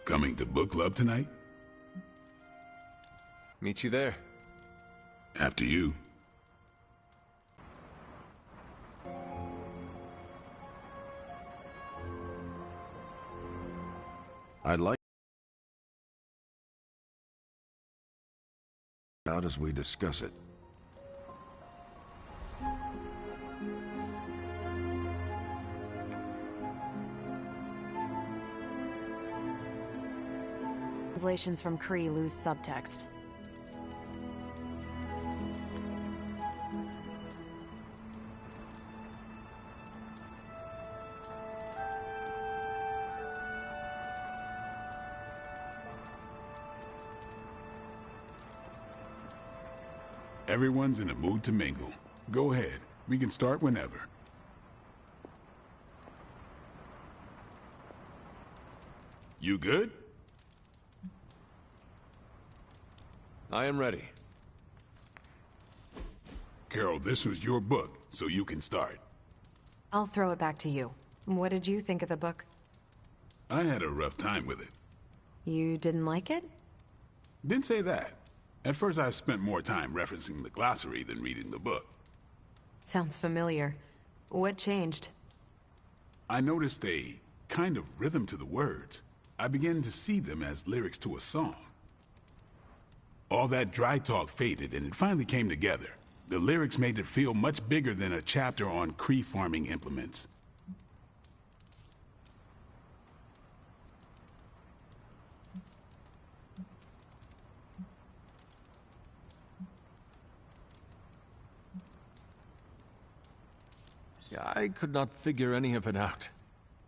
Coming to book club tonight? Meet you there. After you. I'd like out as we discuss it. Translations from Kree lose subtext. Everyone's in a mood to mingle. Go ahead. We can start whenever. You good? I am ready. Carol, this was your book, so you can start. I'll throw it back to you. What did you think of the book? I had a rough time with it. You didn't like it? Didn't say that. At first I spent more time referencing the glossary than reading the book. Sounds familiar. What changed? I noticed a kind of rhythm to the words. I began to see them as lyrics to a song. All that dry talk faded and it finally came together. The lyrics made it feel much bigger than a chapter on Kree farming implements. Yeah, I could not figure any of it out.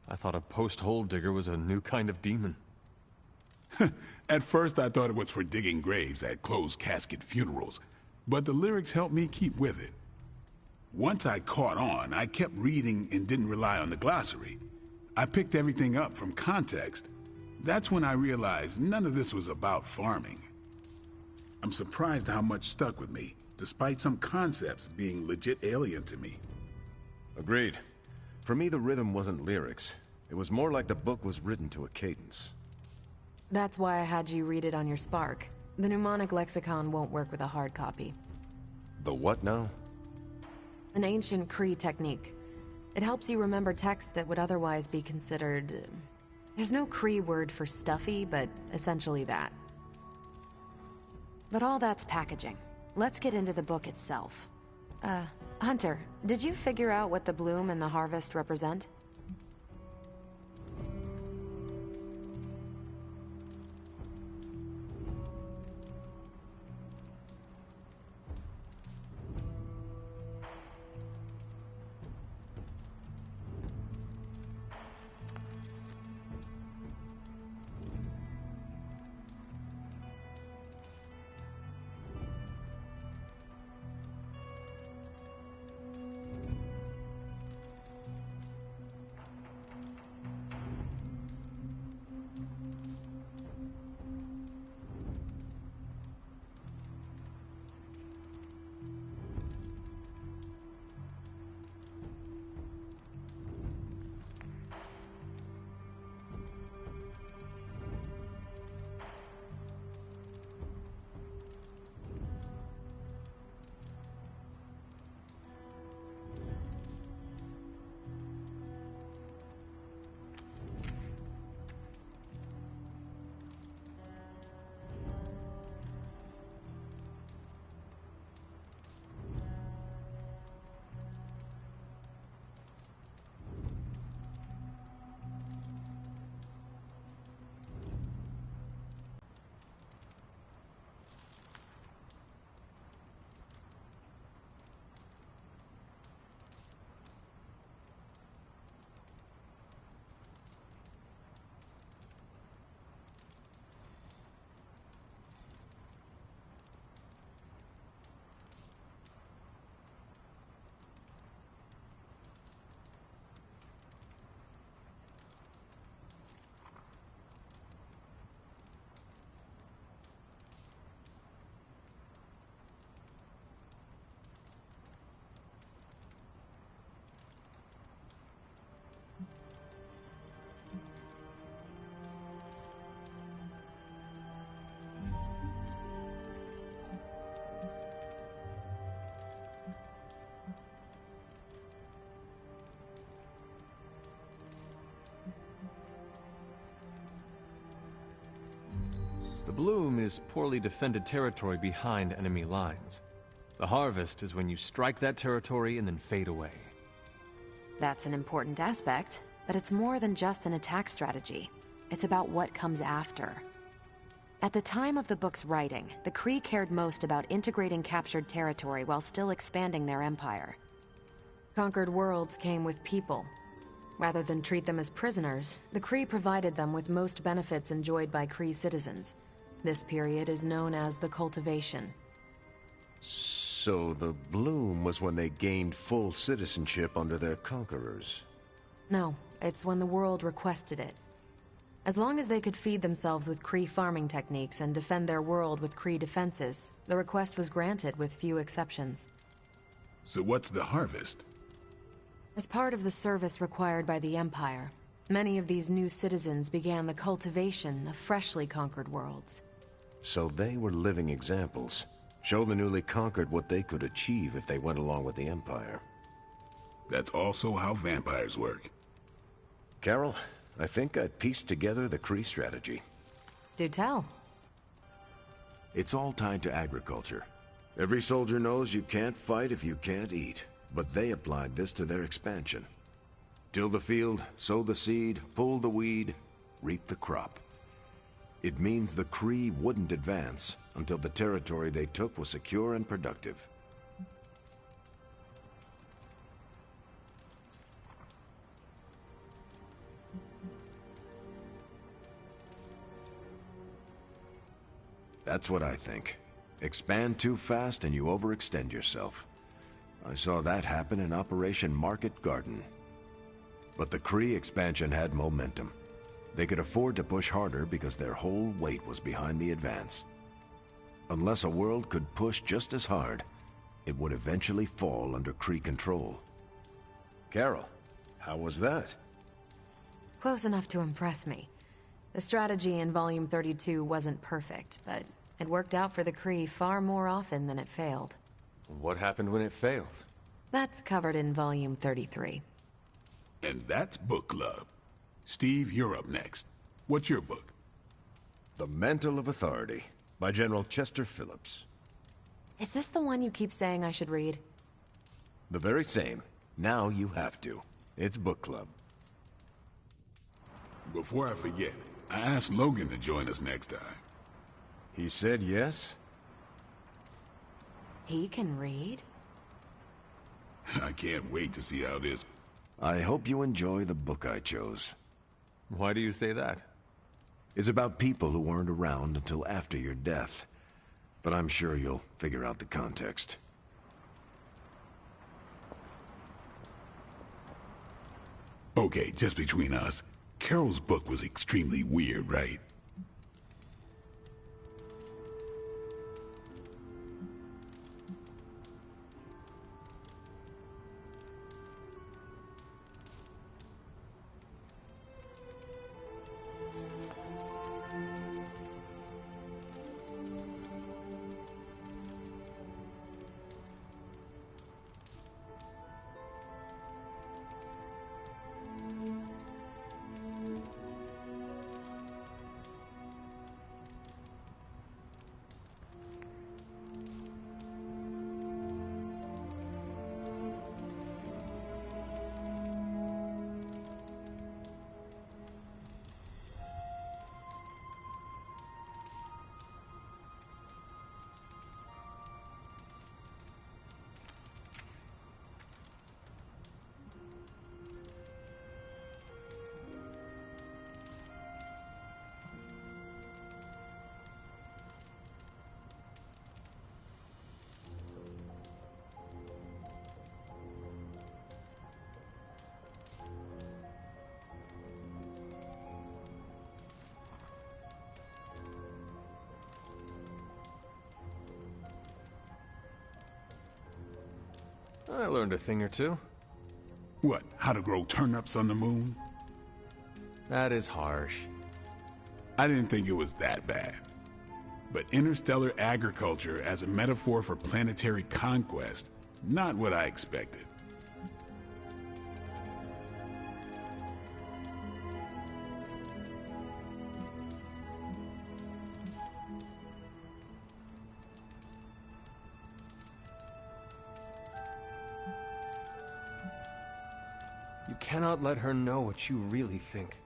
I thought a post-hole digger was a new kind of demon. At first I thought it was for digging graves at closed casket funerals, but the lyrics helped me keep with it. Once I caught on, I kept reading and didn't rely on the glossary. I picked everything up from context. That's when I realized none of this was about farming. I'm surprised how much stuck with me, despite some concepts being legit alien to me. Agreed. For me, the rhythm wasn't lyrics. It was more like the book was written to a cadence. That's why I had you read it on your Spark. The mnemonic lexicon won't work with a hard copy. The what now? An ancient Kree technique. It helps you remember text that would otherwise be considered... There's no Kree word for stuffy, but essentially that. But all that's packaging. Let's get into the book itself. Hunter, did you figure out what the bloom and the harvest represent? bloom is poorly defended territory behind enemy lines. The harvest is when you strike that territory and then fade away. That's an important aspect, but it's more than just an attack strategy. It's about what comes after. At the time of the book's writing, the Kree cared most about integrating captured territory while still expanding their empire. Conquered worlds came with people. Rather than treat them as prisoners, the Kree provided them with most benefits enjoyed by Kree citizens. This period is known as the Cultivation. So the bloom was when they gained full citizenship under their conquerors. No, it's when the world requested it. As long as they could feed themselves with Kree farming techniques and defend their world with Kree defenses, the request was granted with few exceptions. So what's the harvest? As part of the service required by the Empire, many of these new citizens began the cultivation of freshly conquered worlds. So they were living examples. Show the newly conquered what they could achieve if they went along with the Empire. That's also how vampires work. Carol, I think I pieced together the Kree strategy. Do tell. It's all tied to agriculture. Every soldier knows you can't fight if you can't eat, but they applied this to their expansion. Till the field, sow the seed, pull the weed, reap the crop. It means the Kree wouldn't advance until the territory they took was secure and productive. That's what I think. Expand too fast and you overextend yourself. I saw that happen in Operation Market Garden. But the Kree expansion had momentum. They could afford to push harder because their whole weight was behind the advance. Unless a world could push just as hard, it would eventually fall under Kree control. Carol, how was that? Close enough to impress me. The strategy in Volume 32 wasn't perfect, but it worked out for the Kree far more often than it failed. What happened when it failed? That's covered in Volume 33. And that's book club. Steve, you're up next. What's your book? The Mantle of Authority, by General Chester Phillips. Is this the one you keep saying I should read? The very same. Now you have to. It's book club. Before I forget, I asked Logan to join us next time. He said yes? He can read? I can't wait to see how this... I hope you enjoy the book I chose. Why do you say that? It's about people who weren't around until after your death. But I'm sure you'll figure out the context. Okay, just between us. Carol's book was extremely weird, right? I learned a thing or two. What, how to grow turnips on the moon? That is harsh. I didn't think it was that bad. But interstellar agriculture as a metaphor for planetary conquest, not what I expected. You cannot let her know what you really think.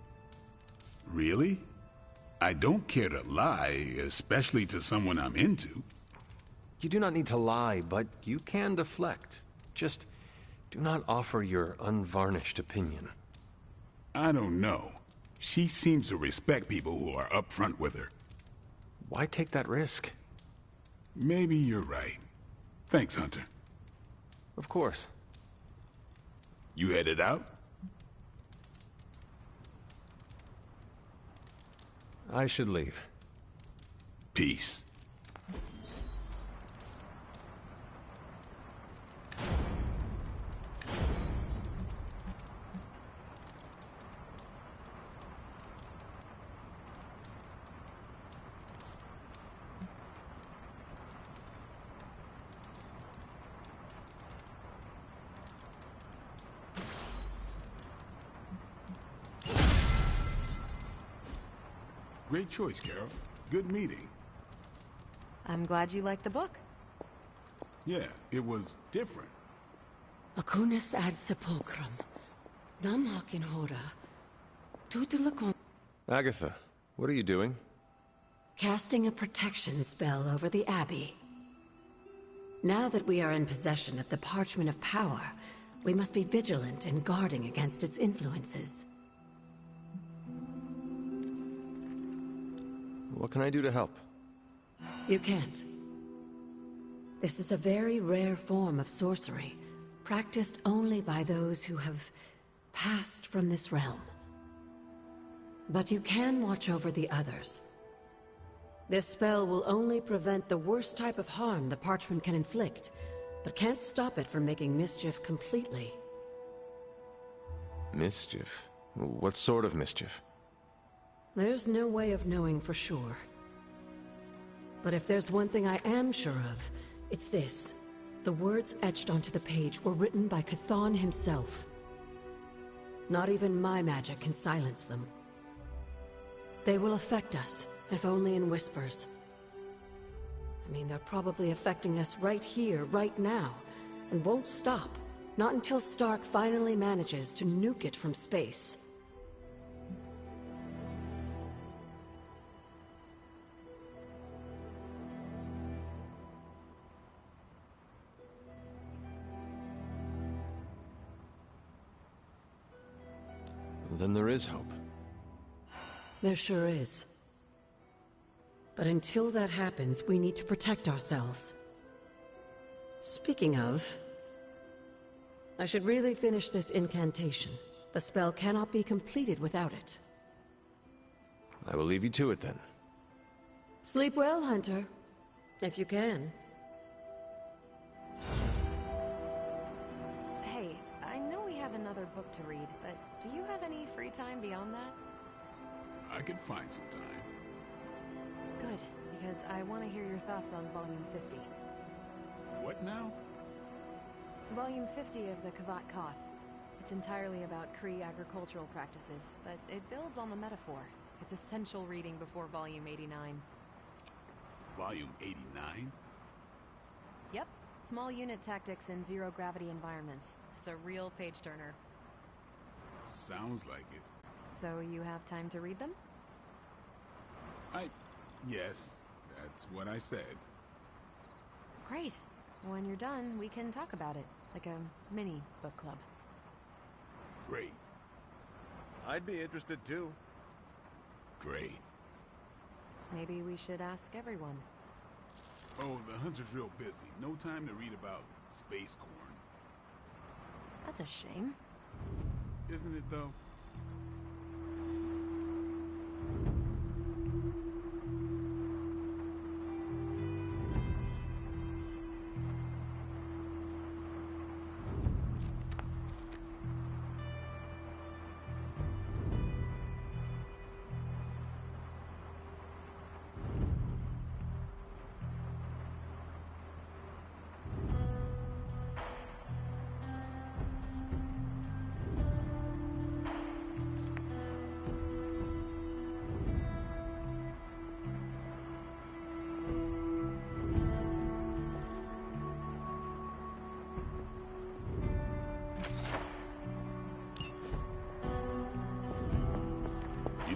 Really? I don't care to lie, especially to someone I'm into. You do not need to lie, but you can deflect. Just do not offer your unvarnished opinion. I don't know. She seems to respect people who are upfront with her. Why take that risk? Maybe you're right. Thanks, Hunter. Of course. You headed out? I should leave. Peace. Great choice, Carol. Good meeting. I'm glad you liked the book. Yeah, it was different. Acunis ad sepulchrum. Nam hakin hora. Tutelakon. Agatha, what are you doing? Casting a protection spell over the Abbey. Now that we are in possession of the Parchment of Power, we must be vigilant in guarding against its influences. What can I do to help? You can't. This is a very rare form of sorcery, practiced only by those who have passed from this realm. But you can watch over the others. This spell will only prevent the worst type of harm the parchment can inflict, but can't stop it from making mischief completely. Mischief? What sort of mischief? There's no way of knowing for sure. But if there's one thing I am sure of, it's this. The words etched onto the page were written by Chthon himself. Not even my magic can silence them. They will affect us, if only in whispers. I mean, they're probably affecting us right here, right now, and won't stop. Not until Stark finally manages to nuke it from space. Then there is hope. There sure is. But until that happens, we need to protect ourselves. Speaking of... I should really finish this incantation. The spell cannot be completed without it. I will leave you to it then. Sleep well, Hunter. If you can. Hey, I know we have another book to read, but do you have any free time beyond that? I could find some time. Good, because I want to hear your thoughts on Volume 50. What now? Volume 50 of the Kavat Koth. It's entirely about Kree agricultural practices, but it builds on the metaphor. It's essential reading before Volume 89. Volume 89? Yep, small unit tactics in zero-gravity environments. It's a real page-turner. Sounds like it. So you have time to read them? Yes, that's what I said. Great. When you're done, we can talk about it, like a mini book club. Great. I'd be interested too. Great. Maybe we should ask everyone. Oh, the Hunter's real busy. No time to read about space corn. That's a shame. Isn't it, though?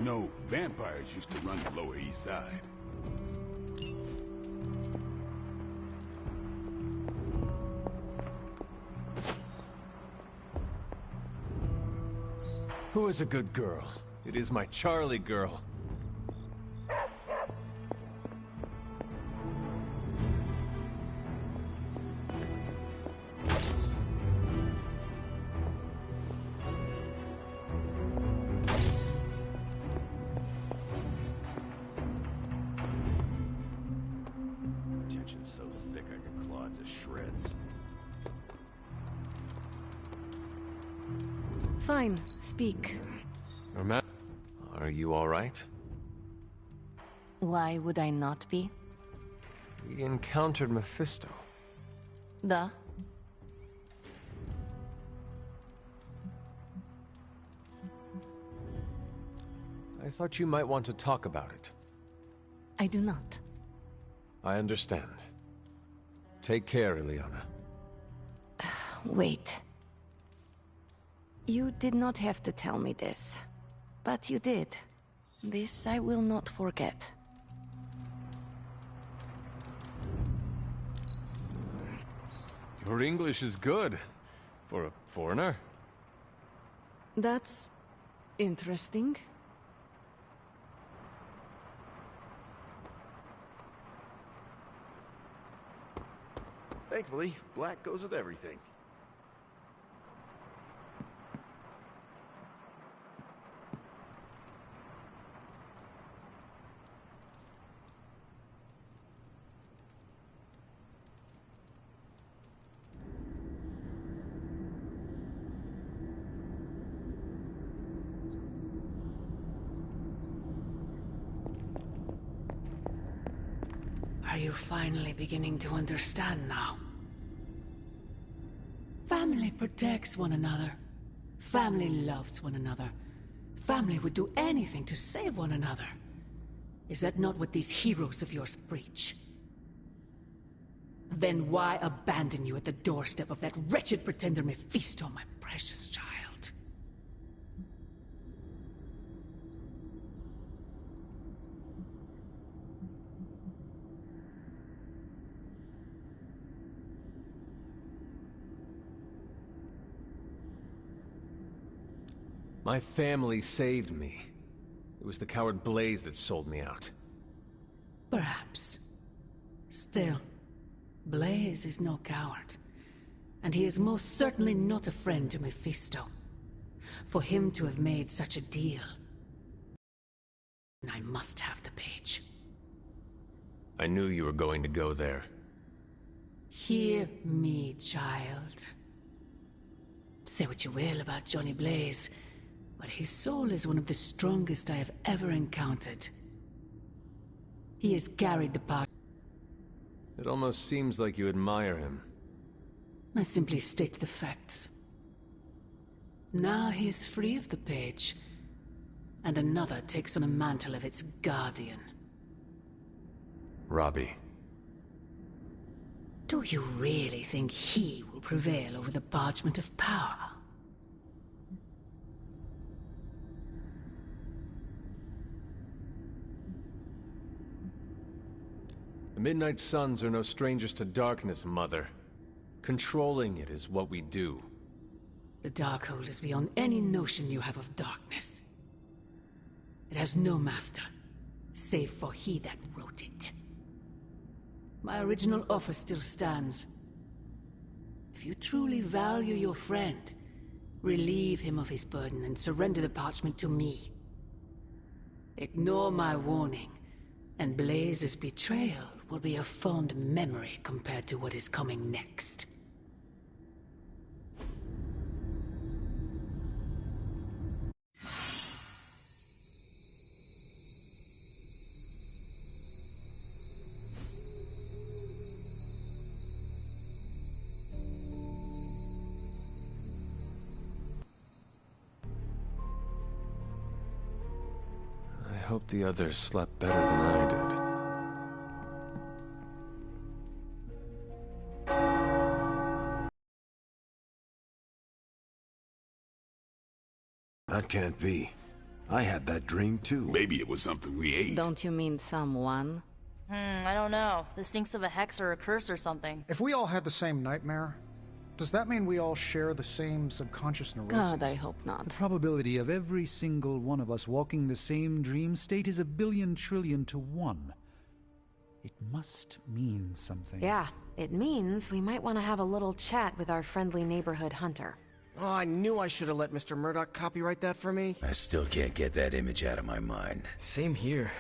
know, vampires used to run the Lower East Side. Who is a good girl? It is my Charlie girl. Tension's so thick I could claw it to shreds. Fine, speak. Are you all right? Why would I not be? We encountered Mephisto. Duh. I thought you might want to talk about it. I do not. I understand. Take care, Ileana. Wait. You did not have to tell me this. But you did. This I will not forget. Your English is good. For a foreigner. That's interesting. Thankfully, black goes with everything. Are you finally beginning to understand now? Family protects one another. Family loves one another. Family would do anything to save one another. Is that not what these heroes of yours preach? Then why abandon you at the doorstep of that wretched pretender Mephisto, my precious child? My family saved me. It was the coward Blaze that sold me out. Perhaps. Still, Blaze is no coward. And he is most certainly not a friend to Mephisto. For him to have made such a deal, I must have the page. I knew you were going to go there. Hear me, child. Say what you will about Johnny Blaze, but his soul is one of the strongest I have ever encountered. He has carried the part. It almost seems like you admire him. I simply state the facts. Now he is free of the page, and another takes on the mantle of its guardian. Robbie. Do you really think he will prevail over the Parchment of Power? The Midnight Suns are no strangers to darkness, Mother. Controlling it is what we do. The Darkhold is beyond any notion you have of darkness. It has no master, save for he that wrote it. My original offer still stands. If you truly value your friend, relieve him of his burden and surrender the parchment to me. Ignore my warning, and Blaze's betrayal will be a fond memory compared to what is coming next. I hope the others slept better than I did. That can't be. I had that dream too. Maybe it was something we ate. Don't you mean someone? I don't know. This stinks of a hex or a curse or something. If we all had the same nightmare, does that mean we all share the same subconscious neurosis? God, I hope not. The probability of every single one of us walking the same dream state is 1 billion to 1. It must mean something. Yeah, it means we might want to have a little chat with our friendly neighborhood hunter. Oh, I knew I should have let Mr. Murdoch copyright that for me. I still can't get that image out of my mind. Same here.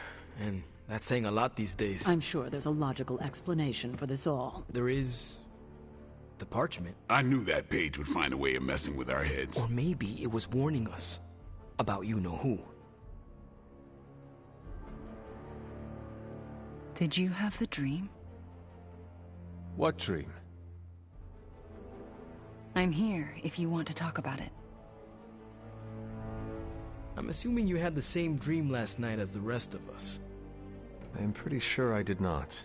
And that's saying a lot these days. I'm sure there's a logical explanation for this all. There is... the parchment. I knew that page would find a way of messing with our heads. Or maybe it was warning us about you-know-who. Did you have the dream? What dream? I'm here if you want to talk about it. I'm assuming you had the same dream last night as the rest of us. I'm pretty sure I did not.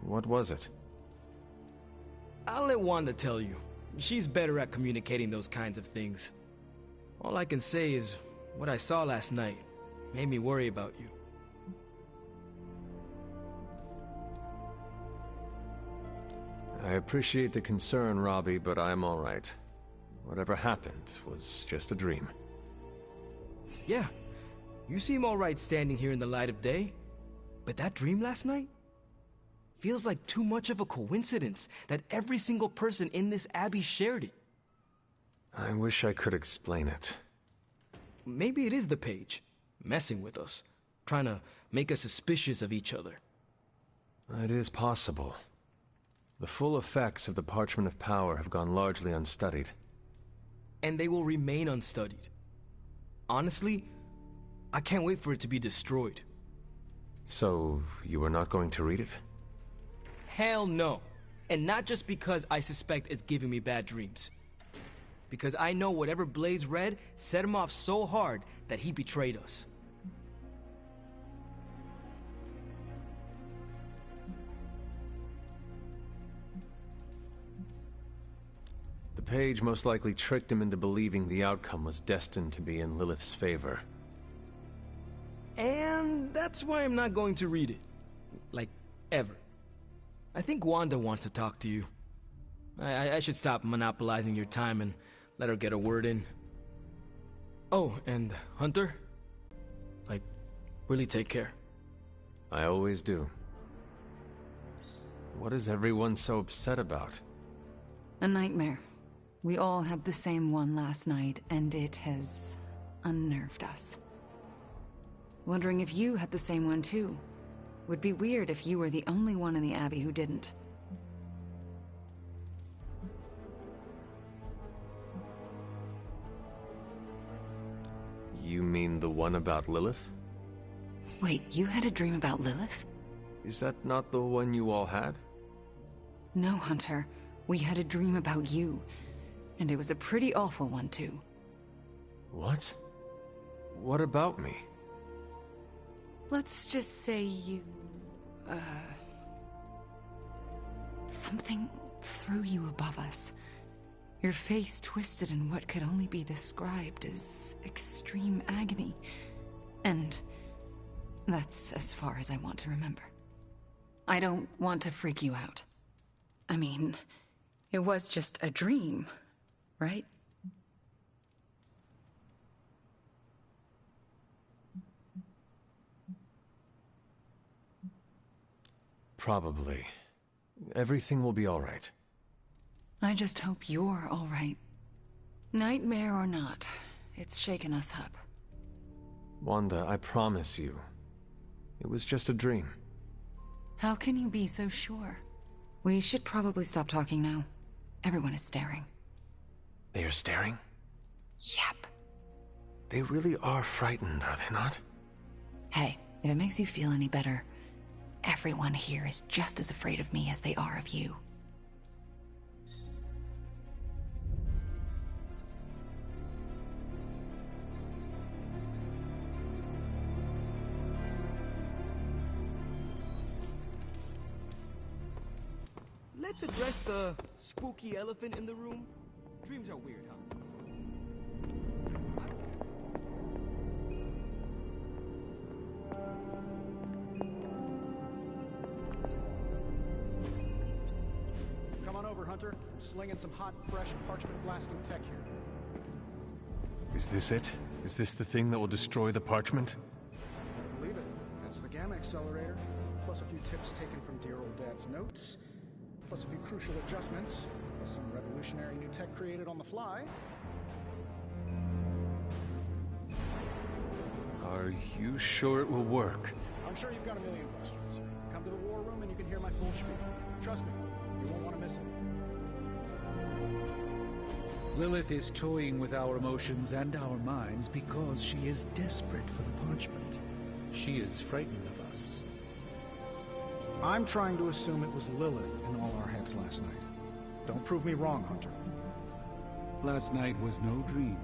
What was it? I'll let Wanda tell you. She's better at communicating those kinds of things. All I can say is, what I saw last night made me worry about you. I appreciate the concern, Robbie, but I'm all right. Whatever happened was just a dream. Yeah, you seem all right standing here in the light of day. But that dream last night? Feels like too much of a coincidence that every single person in this abbey shared it. I wish I could explain it. Maybe it is the page, messing with us, trying to make us suspicious of each other. It is possible. The full effects of the Parchment of Power have gone largely unstudied. And they will remain unstudied. Honestly, I can't wait for it to be destroyed. So, you are not going to read it? Hell no. And not just because I suspect it's giving me bad dreams. Because I know whatever Blaze read set him off so hard that he betrayed us. The page most likely tricked him into believing the outcome was destined to be in Lilith's favor. And that's why I'm not going to read it. Like, ever. I think Wanda wants to talk to you. I should stop monopolizing your time and let her get a word in. Oh, and Hunter? Like, really take care. I always do. What is everyone so upset about? A nightmare. We all had the same one last night, and it has unnerved us. Wondering if you had the same one too. Would be weird if you were the only one in the Abbey who didn't. You mean the one about Lilith? Wait, you had a dream about Lilith? Is that not the one you all had? No, Hunter. We had a dream about you. And it was a pretty awful one, too. What? What about me? Let's just say you... something threw you above us. Your face twisted in what could only be described as extreme agony. And that's as far as I want to remember. I don't want to freak you out. I mean, it was just a dream, right? Probably. Everything will be all right. I just hope you're all right. Nightmare or not, it's shaken us up. Wanda, I promise you. It was just a dream. How can you be so sure? We should probably stop talking now. Everyone is staring. They are staring? Yep. They really are frightened, are they not? Hey, if it makes you feel any better, everyone here is just as afraid of me as they are of you. Let's address the spooky elephant in the room. Dreams are weird, huh? I'm slinging some hot, fresh parchment blasting tech here. Is this it? Is this the thing that will destroy the parchment? Better believe it. That's the Gamma Accelerator. Plus a few tips taken from dear old Dad's notes. Plus a few crucial adjustments. Plus some revolutionary new tech created on the fly. Are you sure it will work? I'm sure you've got a million questions. Come to the war room and you can hear my full spiel. Trust me, you won't want to miss it. Lilith is toying with our emotions and our minds because she is desperate for the parchment. She is frightened of us. I'm trying to assume it was Lilith in all our heads last night. Don't prove me wrong, Hunter. Last night was no dream.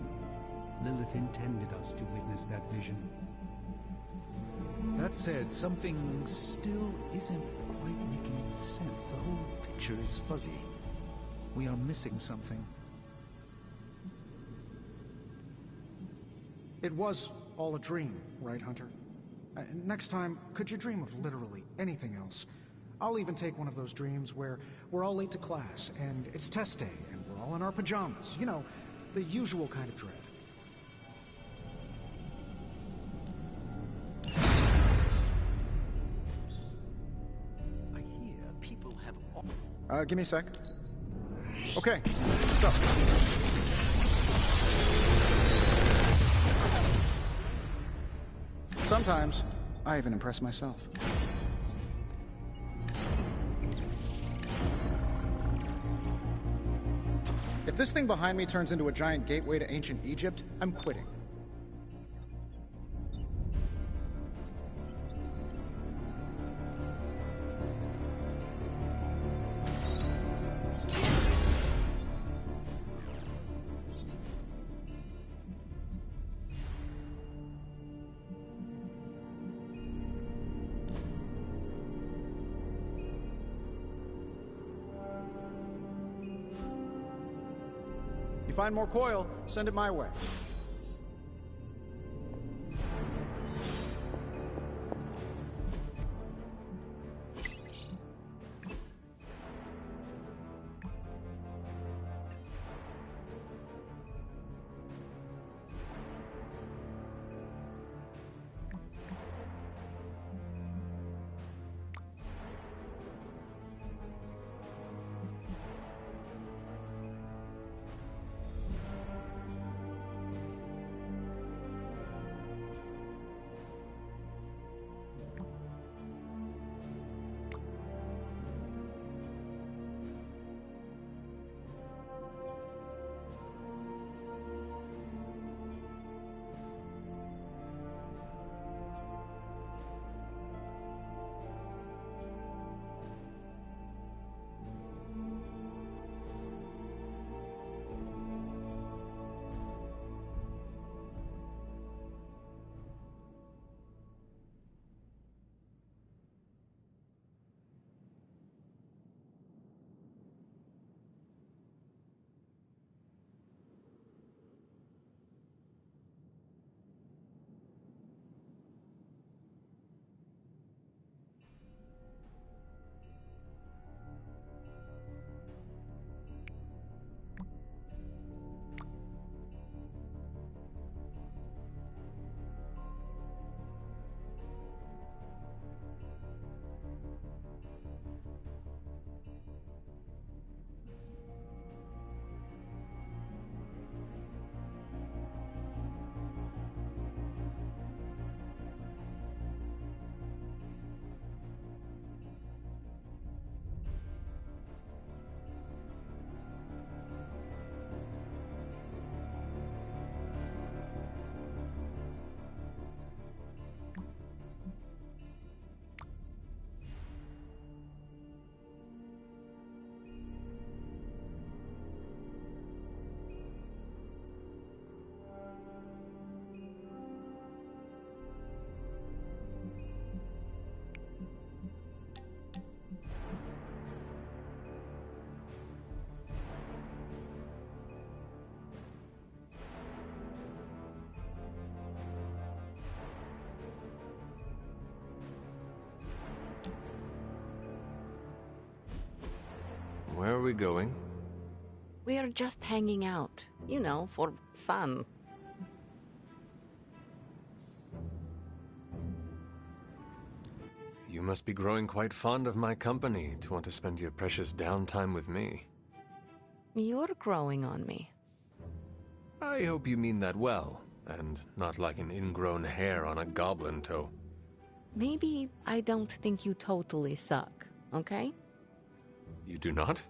Lilith intended us to witness that vision. That said, something still isn't quite making sense. The whole picture is fuzzy. We are missing something. It was all a dream, right, Hunter? Next time, could you dream of literally anything else? I'll even take one of those dreams where we're all late to class, and it's test day, and we're all in our pajamas. You know, the usual kind of dread. I hear people have... Give me a sec. Okay, so... Sometimes, I even impress myself. If this thing behind me turns into a giant gateway to ancient Egypt, I'm quitting. Find more coil, send it my way. Where are we going? We are just hanging out, you know, for fun. You must be growing quite fond of my company to want to spend your precious downtime with me. You're growing on me. I hope you mean that well, and not like an ingrown hair on a goblin toe. Maybe I don't think you totally suck, okay? You do not?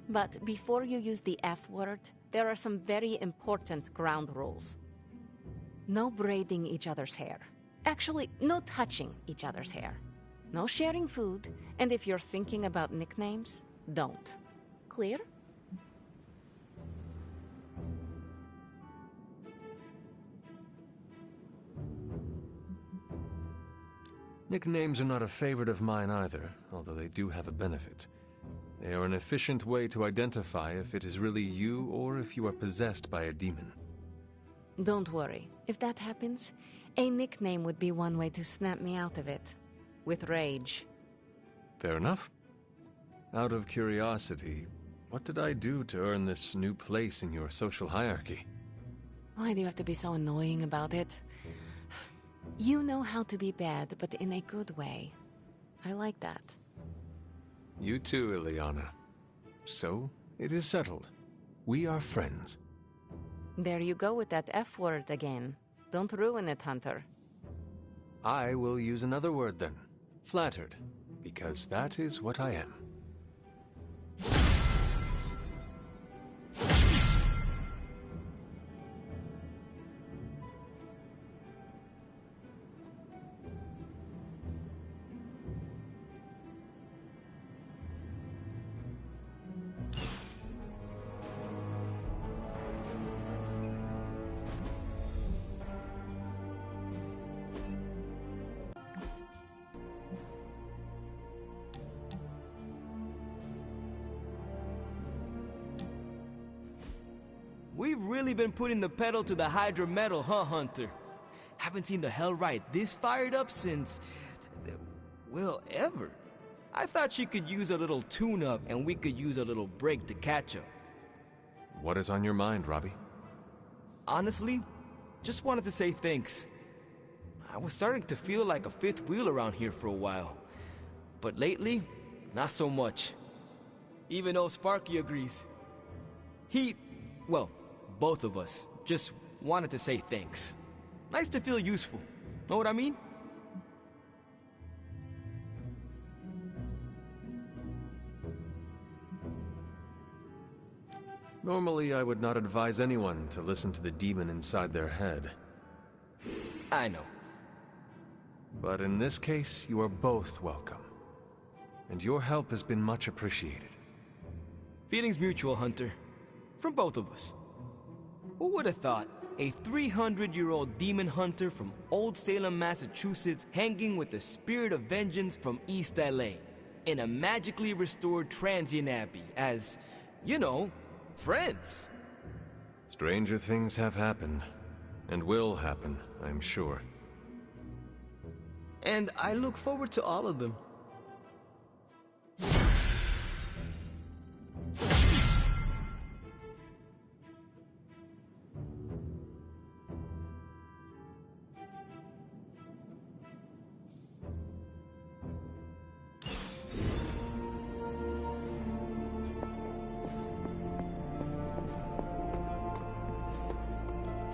But before you use the F word, there are some very important ground rules. No braiding each other's hair. Actually, no touching each other's hair. No sharing food, and if you're thinking about nicknames, don't. Clear? Nicknames are not a favorite of mine either, although they do have a benefit. They are an efficient way to identify if it is really you or if you are possessed by a demon. Don't worry. If that happens, a nickname would be one way to snap me out of it. With rage. Fair enough. Out of curiosity, what did I do to earn this new place in your social hierarchy? Why do you have to be so annoying about it? You know how to be bad, but in a good way. I like that. You too, Ileana. So, it is settled. We are friends. There you go with that F word again. Don't ruin it, Hunter. I will use another word then. Flattered. Because that is what I am. We've really been putting the pedal to the Hydra metal, huh, Hunter? Haven't seen the Hellrite this fired up since... well, ever. I thought she could use a little tune-up, and we could use a little break to catch up. What is on your mind, Robbie? Honestly, just wanted to say thanks. I was starting to feel like a fifth wheel around here for a while. But lately, not so much. Even old Sparky agrees. Well, both of us just wanted to say thanks. Nice to feel useful. Know what I mean? Normally, I would not advise anyone to listen to the demon inside their head. I know. But in this case, you are both welcome. And your help has been much appreciated. Feelings mutual, Hunter. From both of us. Who would have thought a 300-year-old demon hunter from Old Salem, Massachusetts, hanging with the spirit of vengeance from East LA in a magically restored transient abbey as, you know, friends? Stranger things have happened, and will happen, I'm sure. And I look forward to all of them.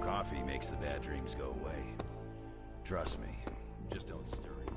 Coffee makes the bad dreams go away. Trust me. Just don't stir it.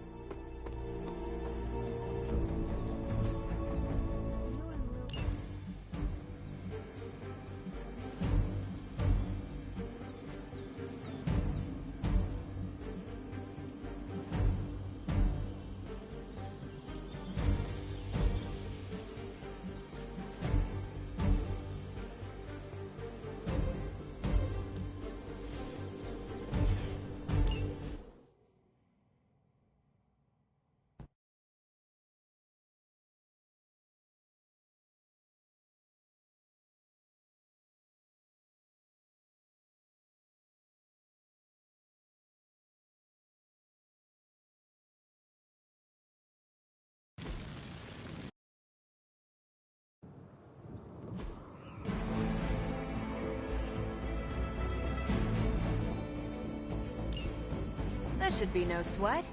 This should be no sweat.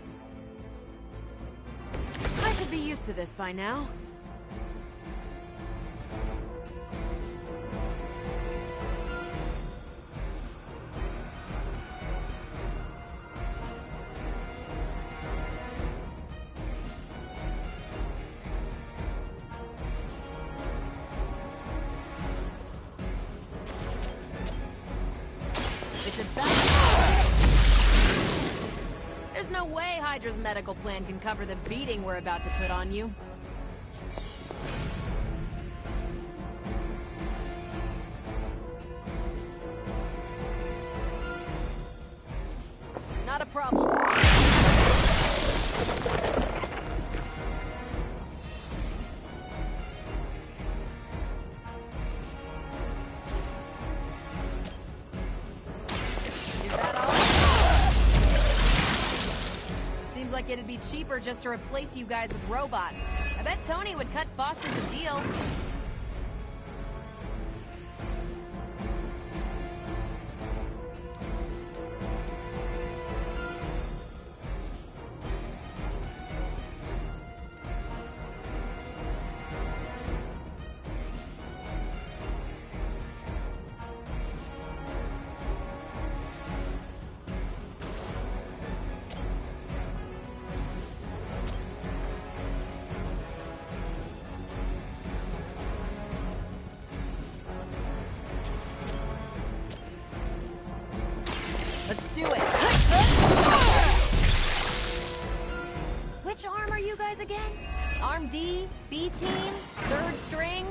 I should be used to this by now. There's no way Hydra's medical plan can cover the beating we're about to put on you. Not a problem. Seems like it'd be cheaper just to replace you guys with robots. I bet Tony would cut Faustus a deal. Let's do it! Which arm are you guys again? Arm D? B team? Third string?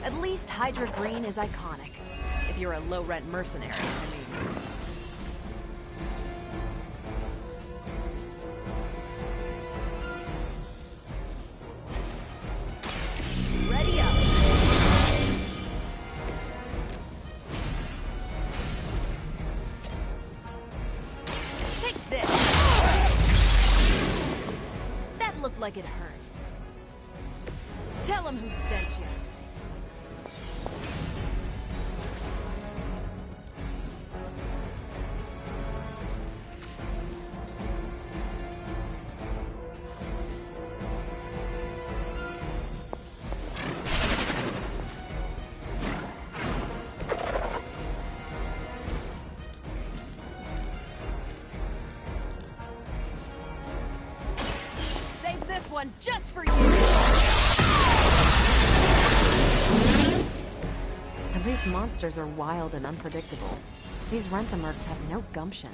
At least Hydra Green is iconic. If you're a low-rent mercenary, I mean. Ready up. get hurt. Tell him who sent you. One just for you! At least monsters are wild and unpredictable. These Rent-A-Mercs have no gumption.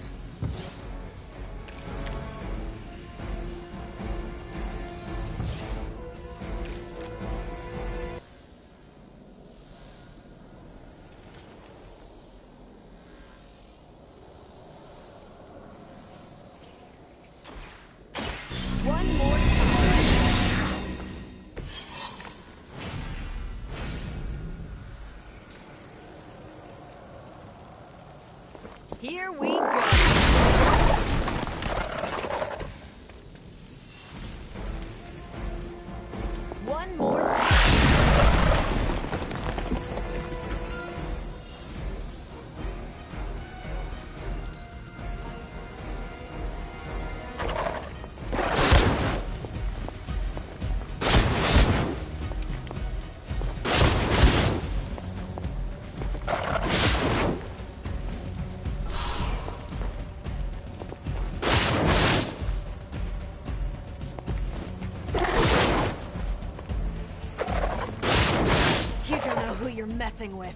One more time. Here we go. One more time. Who you're messing with.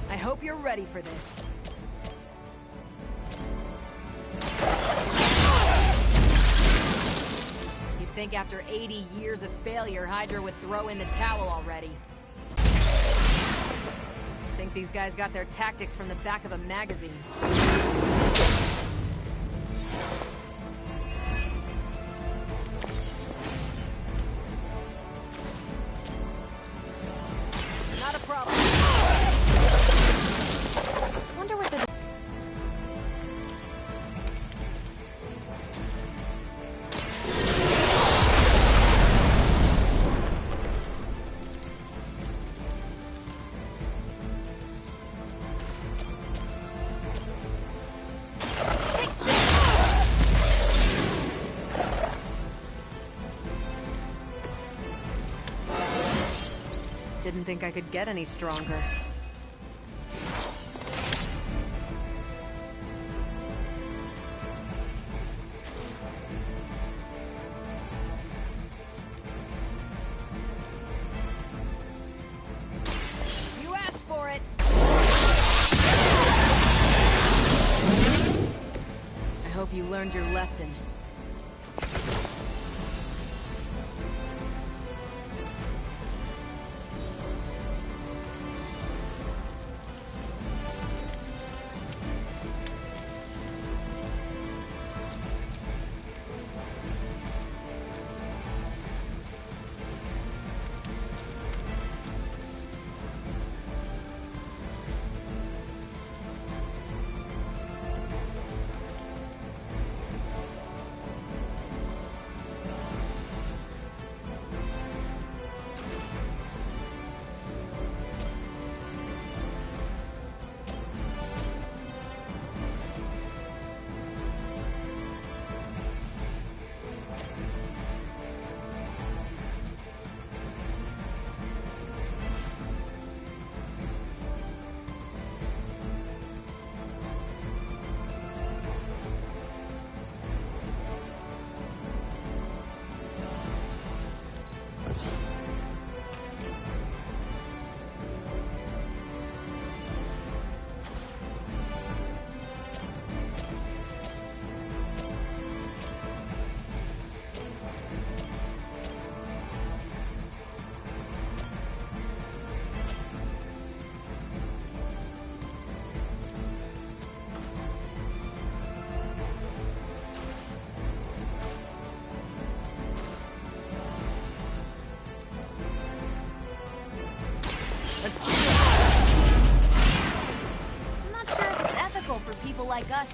I hope you're ready for this. You'd think after 80 years of failure, Hydra would throw in the towel already. Think these guys got their tactics from the back of a magazine. Wonder what the... Didn't think I could get any stronger. You asked for it. I hope you learned your lesson.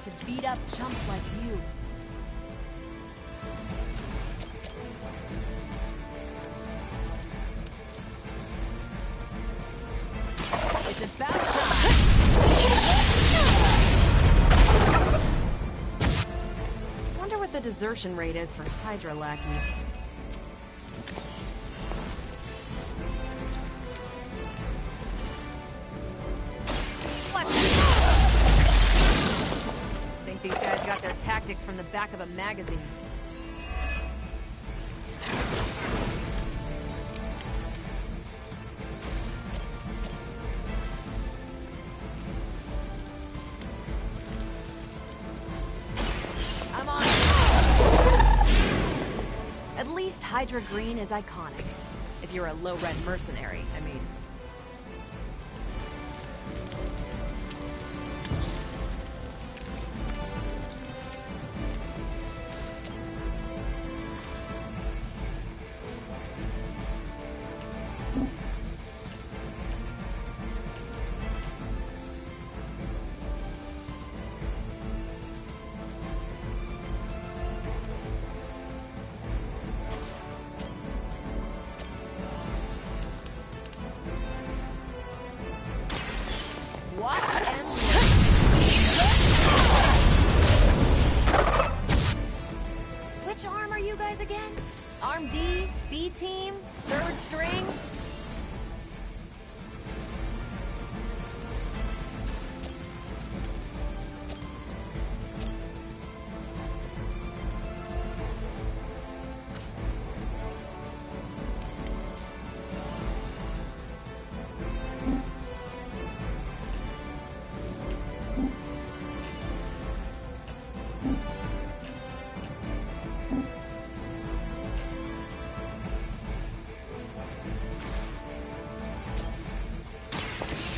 to beat up chumps like you. It's about time! Wonder what the desertion rate is for Hydra lackeys. Think these guys got their tactics from the back of a magazine. I'm on. At least Hydra Green is iconic. If you're a low-red mercenary, I mean. Which arm are you guys again? Arm D, B team, third string?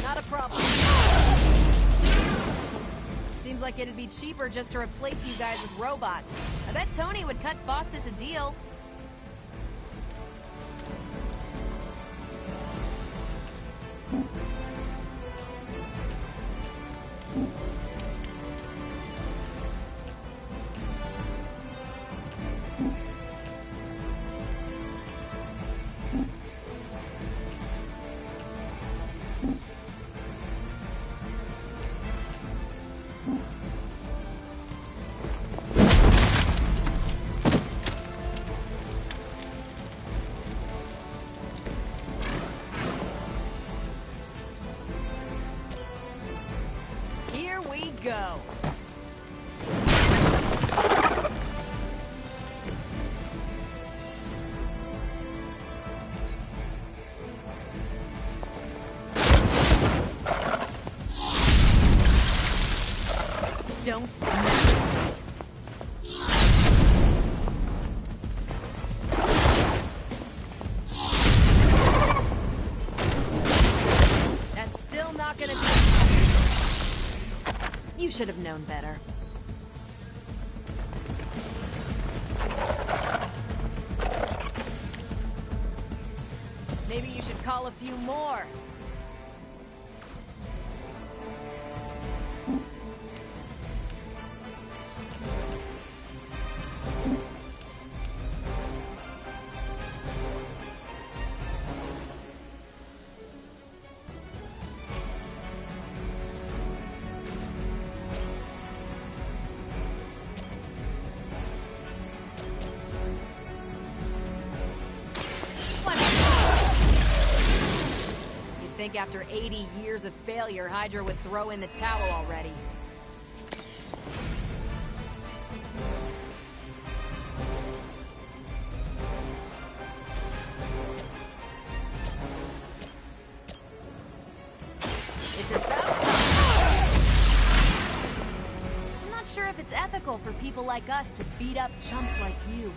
Not a problem. Seems like it'd be cheaper just to replace you guys with robots. I bet Tony would cut Faustus a deal. Here we go. Don't. That's still not gonna be... You should have known better. Maybe you should call a few more. You'd think after 80 years of failure, Hydra would throw in the towel already. It's about time. I'm not sure if it's ethical for people like us to beat up chumps like you.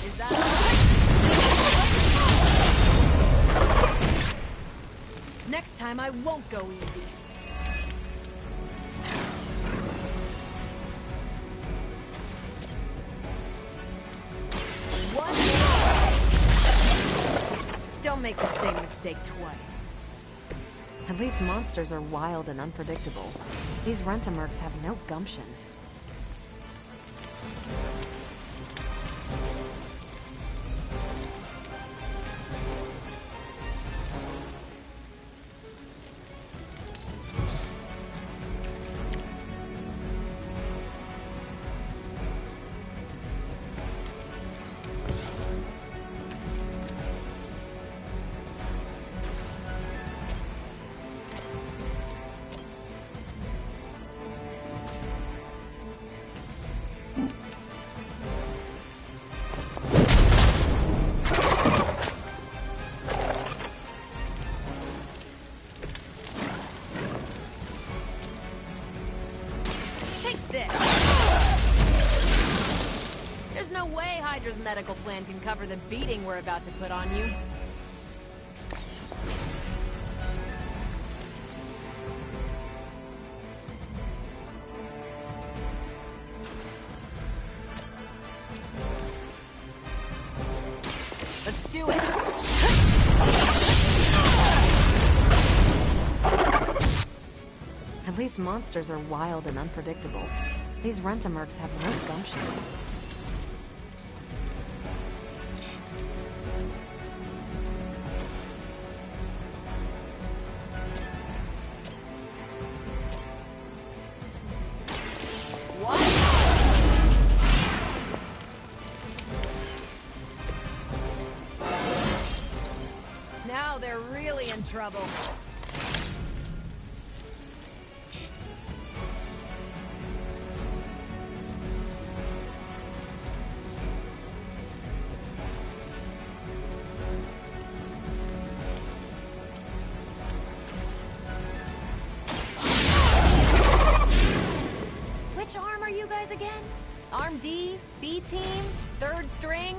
Is that... Next time I won't go easy. Don't make the same mistake twice. At least monsters are wild and unpredictable. These Rent-A-Mercs have no gumption. There's no way Hydra's medical plan can cover the beating we're about to put on you. Let's do it! At least monsters are wild and unpredictable. These Rent-A-Mercs have no gumption. Now they're really in trouble. Which arm are you guys again? Arm D, B team, third string.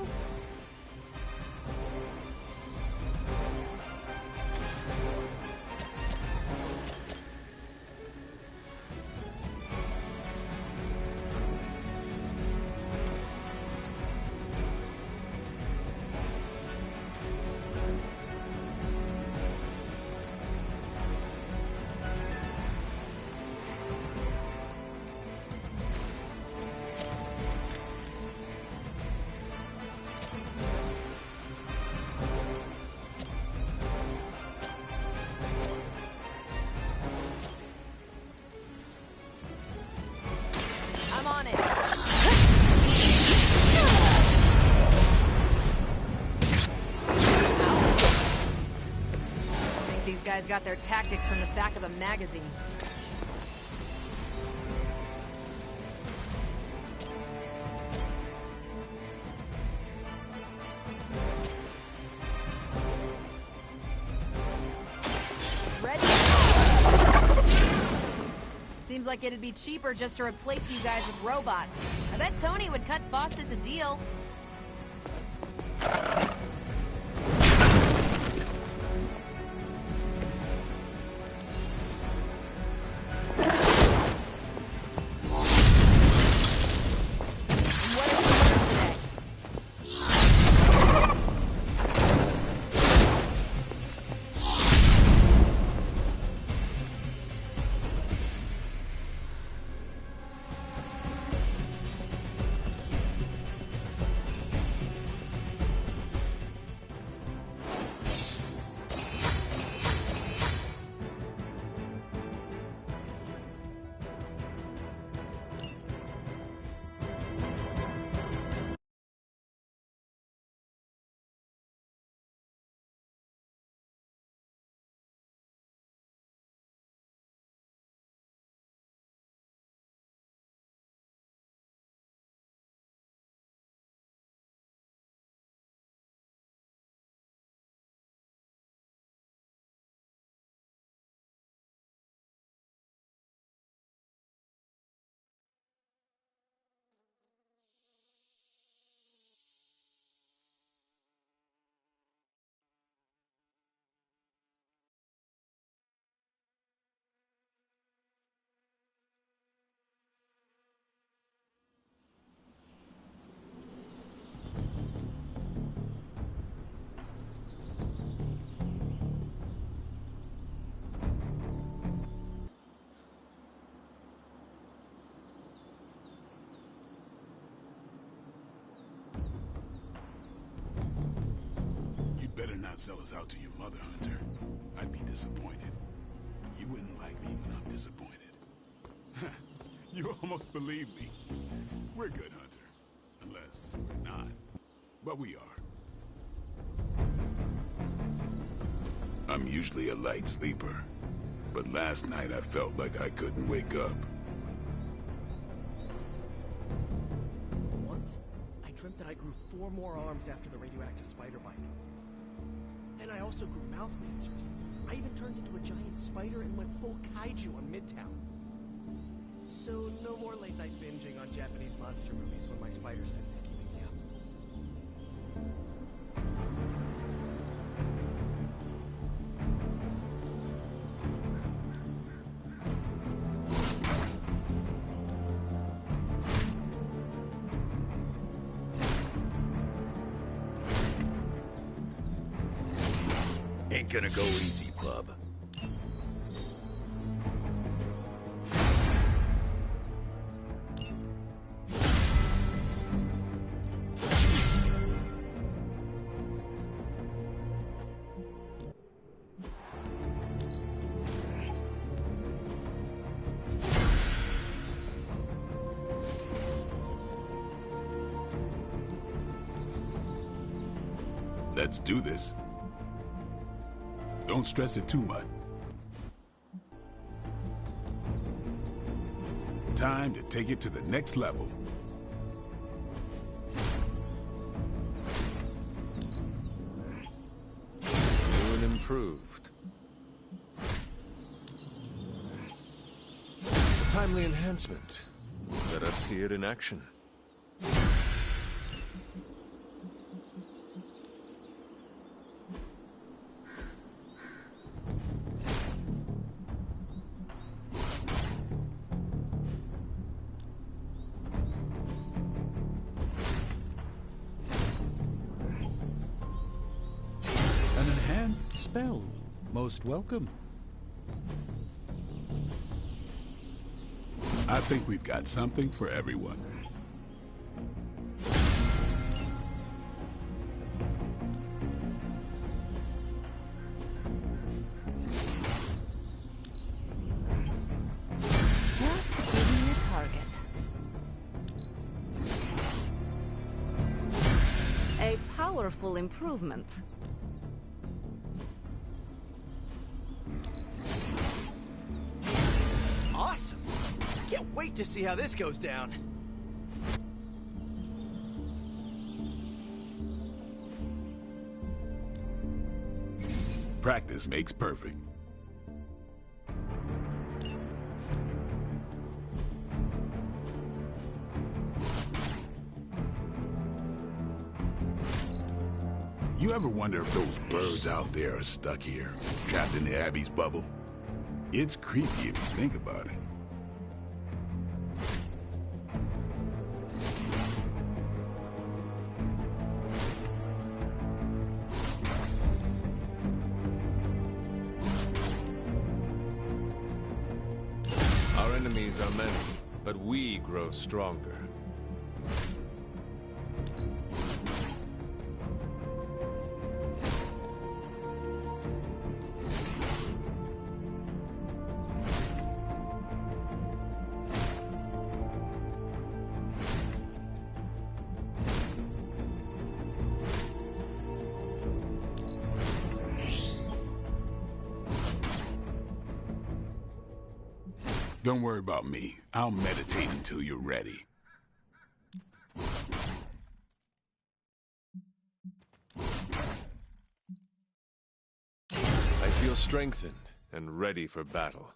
I'm on it. I think these guys got their tactics from the back of a magazine. Ready? Seems like it'd be cheaper just to replace you guys with robots. I bet Tony would cut Faustus a deal. not sell us out to your mother, Hunter. I'd be disappointed. You wouldn't like me when I'm disappointed. You almost believe me. We're good, Hunter. Unless we're not. But we are. I'm usually a light sleeper. But last night I felt like I couldn't wake up. Once, I dreamt that I grew 4 more arms after the radioactive spider bite. Then I also grew mouth pincers. I even turned into a giant spider and went full kaiju on Midtown. So no more late night binging on Japanese monster movies when my spider sense is keeping me up. Ain't gonna go easy, bub. Let's do this. Don't stress it too much. Time to take it to the next level. New and improved. A timely enhancement. Let us see it in action. Spell. Most welcome. I think we've got something for everyone. Just give me a target. A powerful improvement. Awesome! Can't wait to see how this goes down. Practice makes perfect. You ever wonder if those birds out there are stuck here, trapped in the Abbey's bubble? It's creepy if you think about it. Our enemies are many, but we grow stronger. Don't worry about me. I'll meditate until you're ready. I feel strengthened and ready for battle.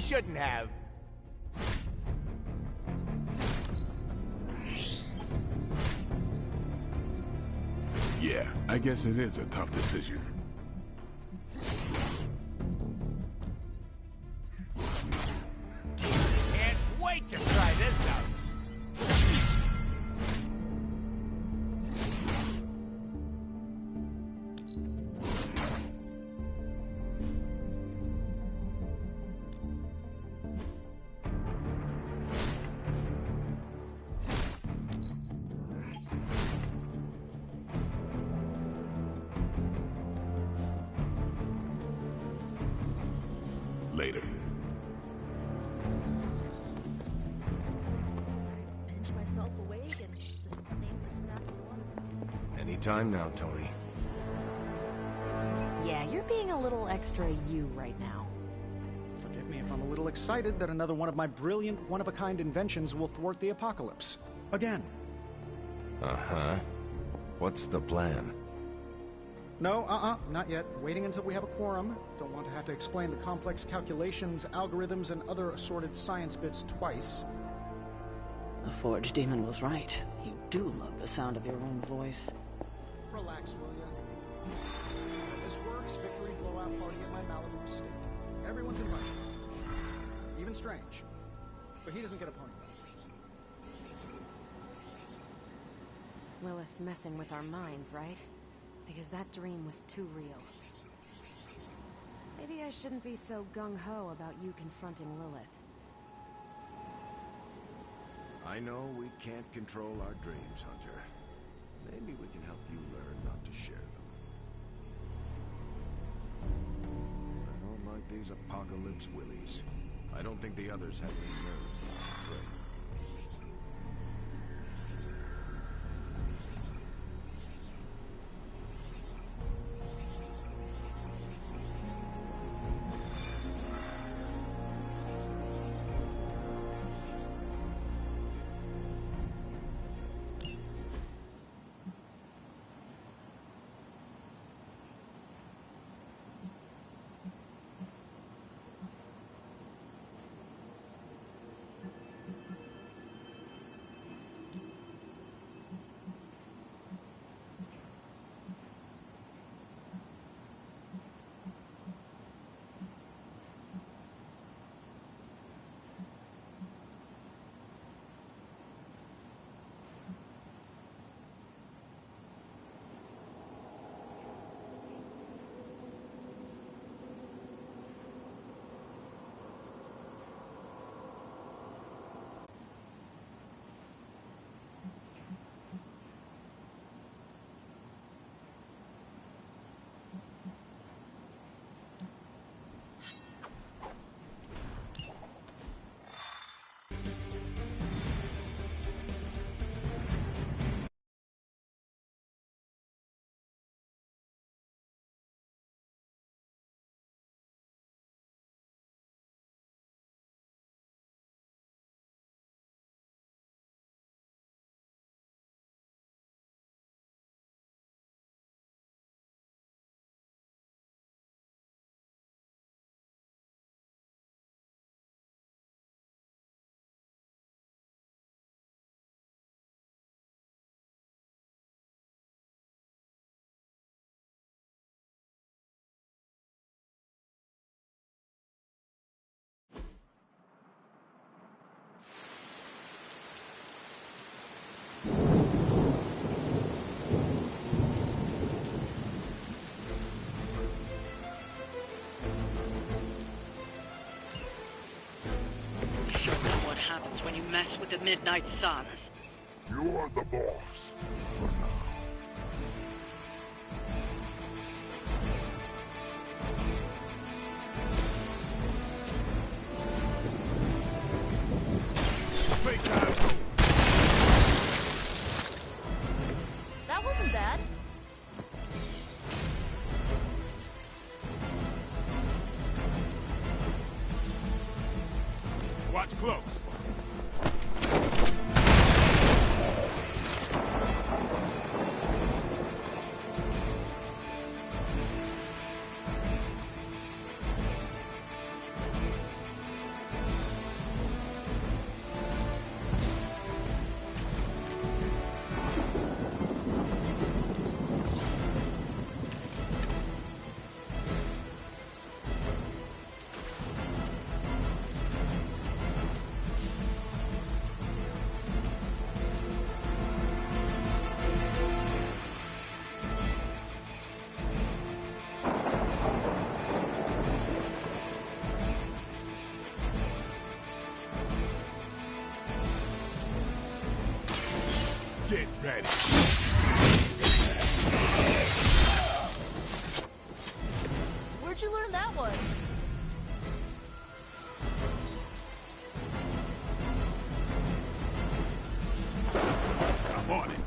Shouldn't have. Yeah, I guess it is a tough decision. Can't wait to try this out. Later. Pinch myself awake and just name the stuff you want. Anytime now, Tony. Yeah, you're being a little extra you right now. Forgive me if I'm a little excited that another one of my brilliant, one-of-a-kind inventions will thwart the apocalypse. Again. Uh-huh. What's the plan? No, not yet. Waiting until we have a quorum. Don't want to have to explain the complex calculations, algorithms, and other assorted science bits twice. The Forge Demon was right. You do love the sound of your own voice. Relax, will ya? If this works, victory blowout party at my Malibu estate. Everyone's invited. Even Strange. But he doesn't get a pony. Lilith's messing with our minds, right? Because that dream was too real. Maybe I shouldn't be so gung-ho about you confronting Lilith. I know we can't control our dreams, Hunter. Maybe we can help you learn not to share them. I don't like these apocalypse willies. I don't think the others have any nerve to break. When you mess with the Midnight Suns. You're the boss. For now. Fake time. That wasn't bad. Watch close. Get ready. Where'd you learn that one? I'm on it.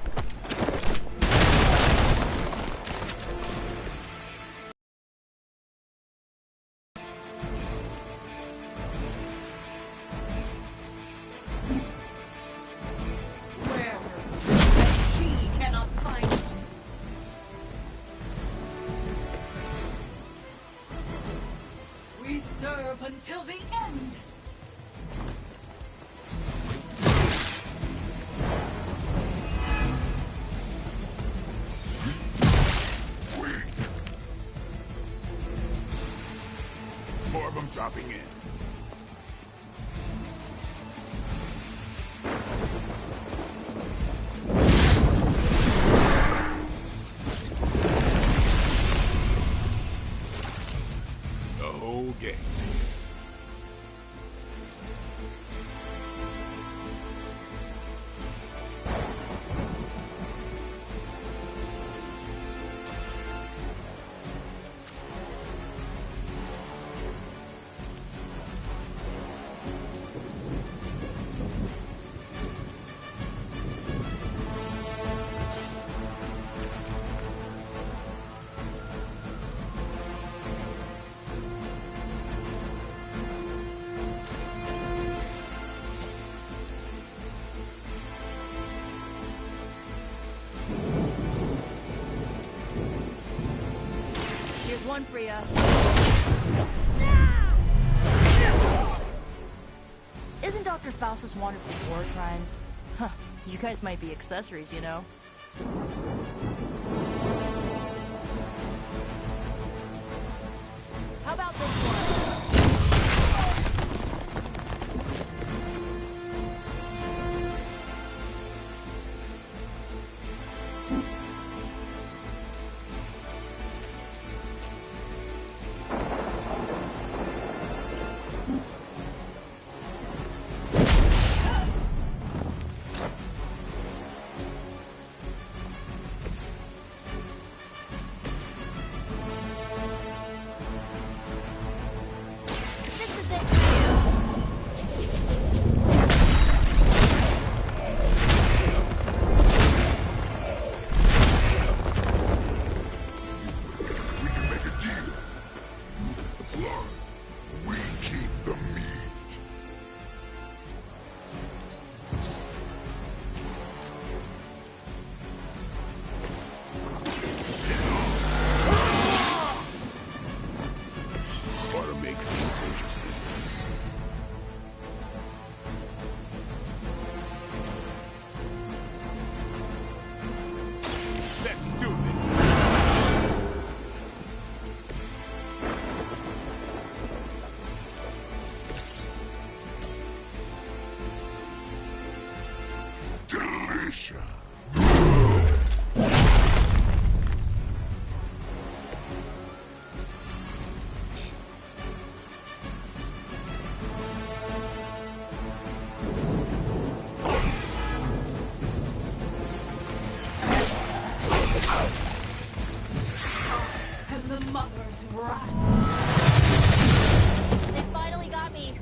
She cannot find you. We serve until the end. More of them dropping in. The whole gang's here. Here's one for you. Isn't Dr. Faustus wanted for war crimes? Huh, you guys might be accessories, you know? How about this one? The mother's wrath. They finally got me.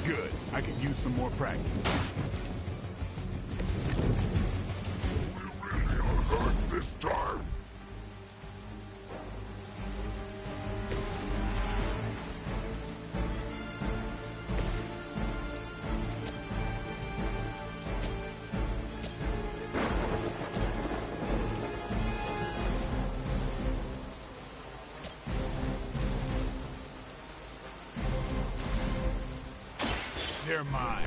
Good. I could use some more practice. We really are hurt this time. They're mine.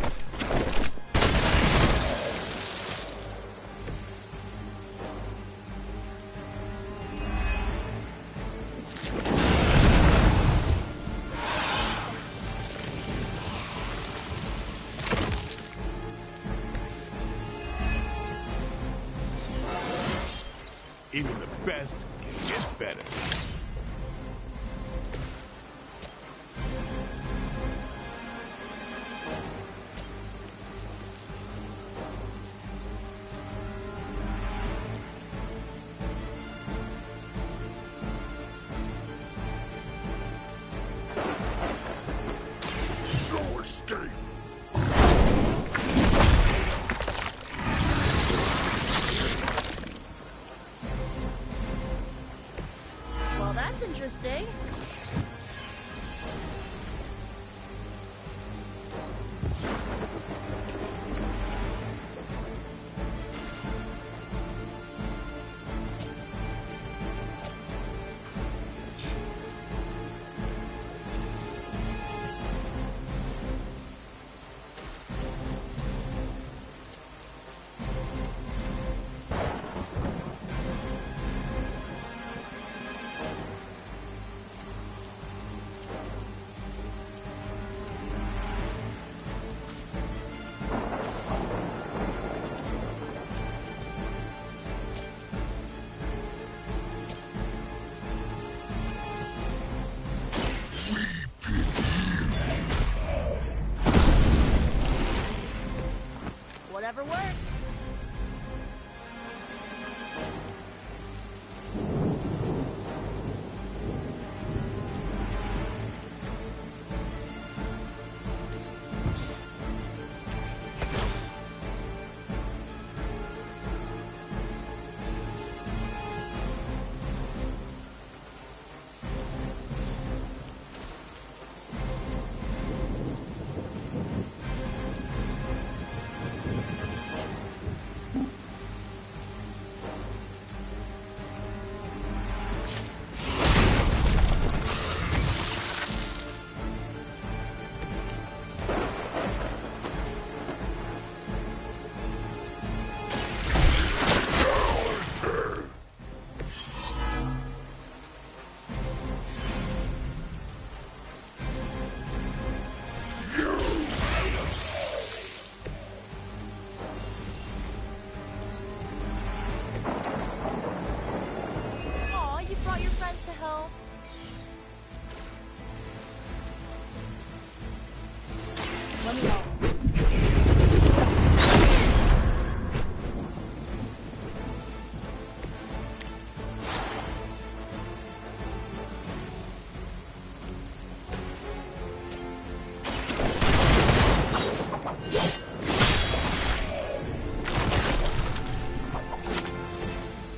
Even the best can get better. Whatever works.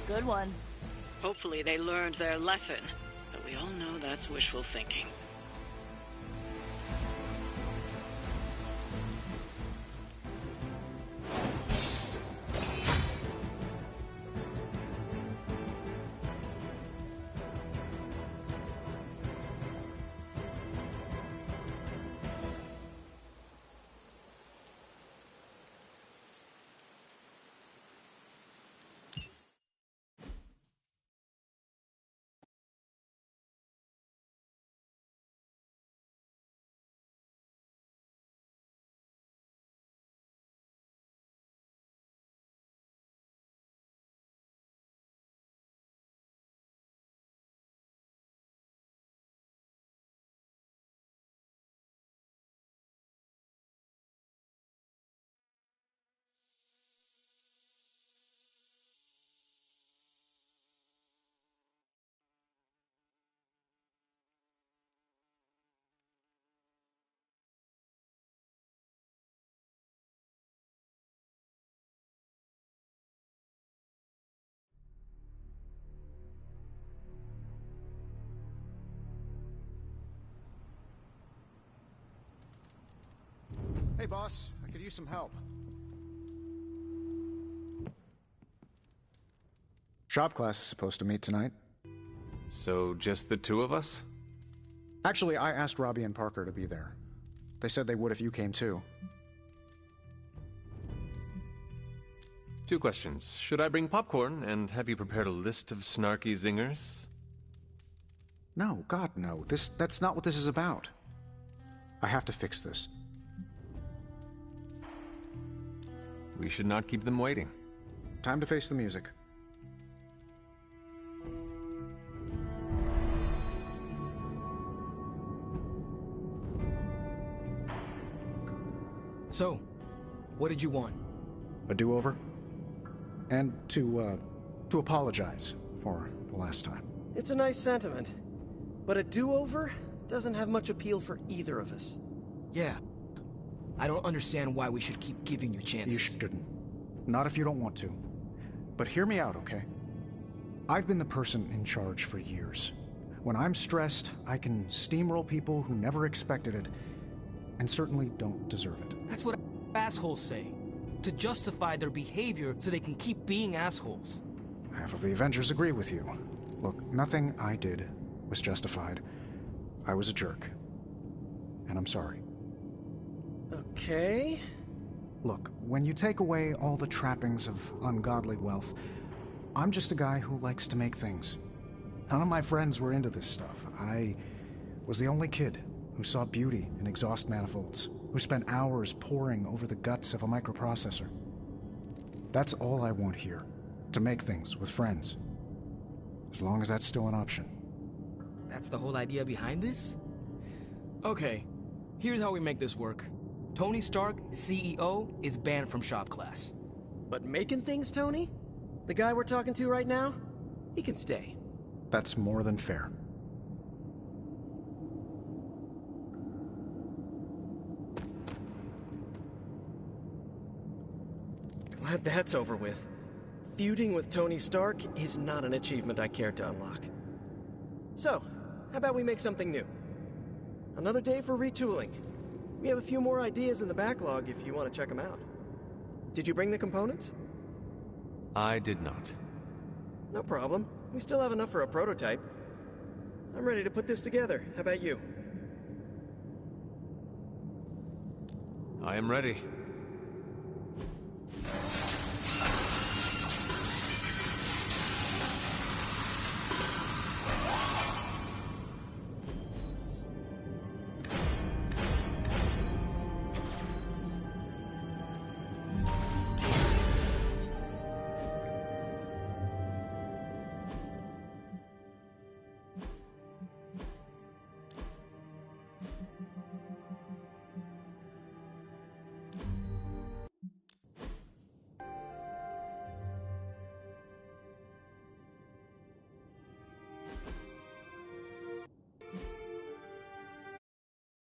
Good one. Hopefully they learned their lesson, but we all know that's wishful thinking. Hey, boss. I could use some help. Shop class is supposed to meet tonight. So, just the two of us? Actually, I asked Robbie and Parker to be there. They said they would if you came too. 2 questions. Should I bring popcorn, and have you prepared a list of snarky zingers? No, God, no. That's not what this is about. I have to fix this. We should not keep them waiting. Time to face the music. So, what did you want? A do-over? And to apologize for the last time. It's a nice sentiment, but a do-over doesn't have much appeal for either of us. Yeah. I don't understand why we should keep giving you chances. You shouldn't. Not if you don't want to. But hear me out, okay? I've been the person in charge for years. When I'm stressed, I can steamroll people who never expected it, and certainly don't deserve it. That's what assholes say. To justify their behavior so they can keep being assholes. Half of the Avengers agree with you. Look, nothing I did was justified. I was a jerk. And I'm sorry. Okay. Look, when you take away all the trappings of ungodly wealth, I'm just a guy who likes to make things. None of my friends were into this stuff. I was the only kid who saw beauty in exhaust manifolds, who spent hours poring over the guts of a microprocessor. That's all I want here, to make things with friends. As long as that's still an option. That's the whole idea behind this? Okay, here's how we make this work. Tony Stark, CEO, is banned from shop class. But making things, Tony? The guy we're talking to right now? He can stay. That's more than fair. Glad that's over with. Feuding with Tony Stark is not an achievement I care to unlock. So, how about we make something new? Another day for retooling. We have a few more ideas in the backlog if you want to check them out. Did you bring the components? I did not. No problem. We still have enough for a prototype. I'm ready to put this together. How about you? I am ready.